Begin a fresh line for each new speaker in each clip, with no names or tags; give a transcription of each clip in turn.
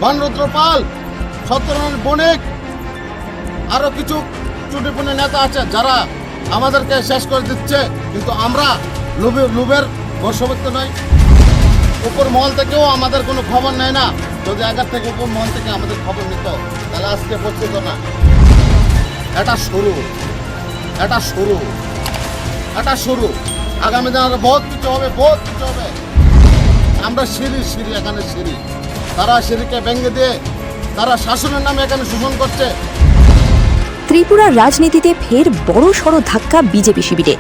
ভানুরুদ্র পাল, সত্যনারায়ণ বণিক, আরো কিছু চুটিপুটি নেতা আছে যারা আমাদেরকে শেষ করে দিচ্ছে, কিন্তু আমরা লোভের বশবর্তী নই। উপর মহল থেকেও আমাদের কোনো খবর নেয় না। যদি আগের থেকে উপর মহল থেকে আমাদের খবর নিত তাহলে আজকে পৌঁছত না। এটা শুরু। আগামী দিনে আরো বহুত কিছু হবে। আমরা সিঁড়ি এখানে সিঁড়ি, তারা সিঁড়িকে ভেঙে দিয়ে তারা শাসনের নামে এখানে শোষণ করছে।
ত্রিপুরার রাজনীতিতে ফের বড়সড় ধাক্কা বিজেপি শিবিরে।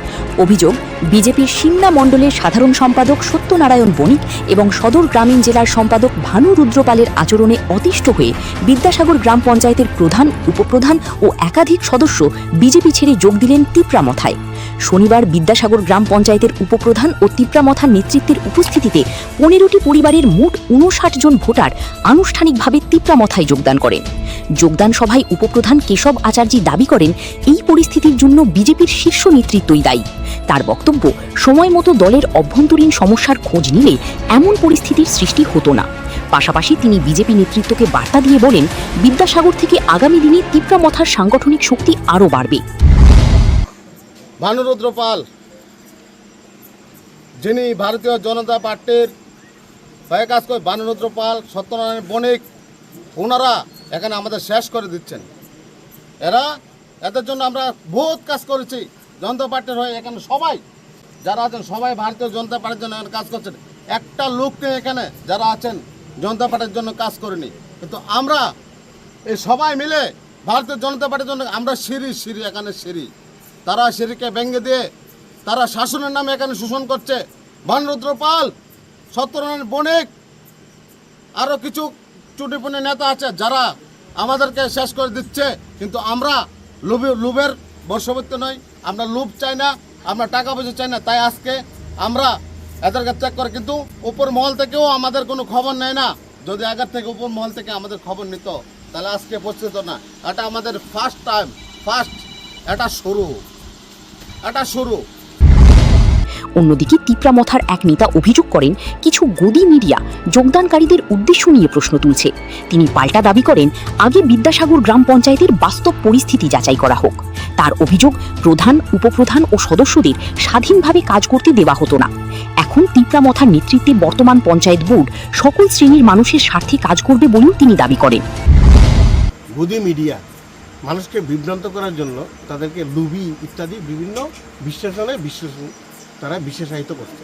অভিযোগ, বিজেপির সিমনা মণ্ডলের সাধারণ সম্পাদক সত্যনারায়ণ বণিক এবং সদর গ্রামীণ জেলার সম্পাদক ভানুরুদ্র পালের আচরণে অতিষ্ঠ হয়ে বিদ্যাসাগর গ্রাম পঞ্চায়েতের প্রধান, উপপ্রধান ও একাধিক সদস্য বিজেপি ছেড়ে যোগ দিলেন তিপ্রামথায়। শনিবার বিদ্যাসাগর গ্রাম পঞ্চায়েতের উপপ্রধান ও তিপ্রামথার নেতৃত্বের উপস্থিতিতে 15টি পরিবারের মোট 59 জন ভোটার আনুষ্ঠানিকভাবে তিপ্রামথায় যোগদান করেন। যোগদান সভায় উপপ্রধান কেশব আচার্য দাবি করেন, এই পরিস্থিতির জন্য বিজেপির শীর্ষ নেতৃত্বই দায়ী। তার বক্তব্য, সময় মতো দলের অভ্যন্তরীণ সমস্যার খোঁজ নিলে এমন পরিস্থিতির সৃষ্টি হতো না। পাশাপাশি তিনি বিজেপি নেতৃত্বকে বার্তা দিয়ে বলেন, বিদ্যাসাগর থেকে আগামী দিনে তিপ্রামথার সাংগঠনিক শক্তি আরও বাড়বে।
ভানুরুদ্র পাল, যিনি ভারতীয় জনতা পার্টির হয়ে কাজ করে, ভানুরুদ্র পাল, সত্যনারায়ণ বণিক, ওনারা এখানে আমাদের শেষ করে দিচ্ছেন। এদের জন্য আমরা বহুত কাজ করেছি জনতা পার্টির হয়ে। এখানে সবাই যারা আছেন সবাই ভারতীয় জনতা পার্টির জন্য এখানে কাজ করছেন। একটা লোক নেই এখানে যারা আছেন জনতা পার্টির জন্য কাজ করেনি। কিন্তু আমরা এই সবাই মিলে ভারতীয় জনতা পার্টির জন্য আমরা সিঁড়ি এখানে সিঁড়ি, তারা সিঁড়িকে ভেঙে দিয়ে তারা শাসনের নামে এখানে শোষণ করছে। ভানুরুদ্র পাল, সত্যনারায়ণ বণিক, আরো কিছু চুটিপুটি নেতা আছে যারা আমাদেরকে শেষ করে দিচ্ছে, কিন্তু আমরা লোভের বশবর্তী নই। আমরা লোভ চাই না, আমরা টাকা পয়সা চাই না। তাই আজকে আমরা এদেরকে ত্যাগ করে, কিন্তু উপর মহল থেকেও আমাদের কোনো খবর নেয় না। যদি আগের থেকে উপর মহল থেকে আমাদের খবর নিত তাহলে আজকে পৌঁছত না। এটা আমাদের ফার্স্ট। এটা শুরু।
অন্যদিকে তিপ্রামথার এক নেতা অভিযোগ করেন, কিছু গদি মিডিয়া যোগদানকারীদের উদ্দেশ্য নিয়ে প্রশ্ন তুলছে। তিনি পাল্টা দাবি করেন, আগে বিদ্যাসাগর গ্রাম পঞ্চায়েতের বাস্তব পরিস্থিতি যাচাই করা হোক। তার অভিযোগ, প্রধান, উপপ্রধান ও সদস্যদের স্বাধীনভাবে কাজ করতে দেওয়া হতো না। এখন তিপ্রামথার নেতৃত্বে বর্তমান পঞ্চায়েত বোর্ড সকল শ্রেণীর মানুষের স্বার্থে কাজ করবে বলেও তিনি দাবি করেন।
গদি মিডিয়া মানুষকে বিভ্রান্ত করার জন্য তাদেরকে লুবি ইত্যাদি বিভিন্ন বিশ্লেষণ তারা বিশেষায়িত করছে।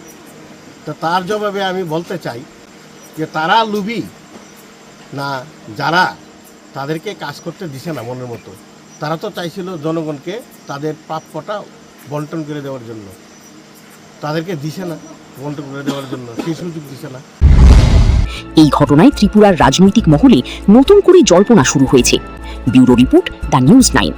তো তার জবাবে আমি বলতে চাই যে তারা লুবি না, যারা তাদেরকে কাজ করতে দিছে না মনের মতো, তারা তো চাইছিল জনগণকে তাদের প্রাপ্যটা বন্টন করে দেওয়ার জন্য। তাদেরকে দিছে না বন্টন করে দেওয়ার জন্য, সেই সুযোগ দিছে না।
এই ঘটনায় ত্রিপুরার রাজনৈতিক মহলে নতুন করে জল্পনা শুরু হয়েছে। Bureau report, the news 9।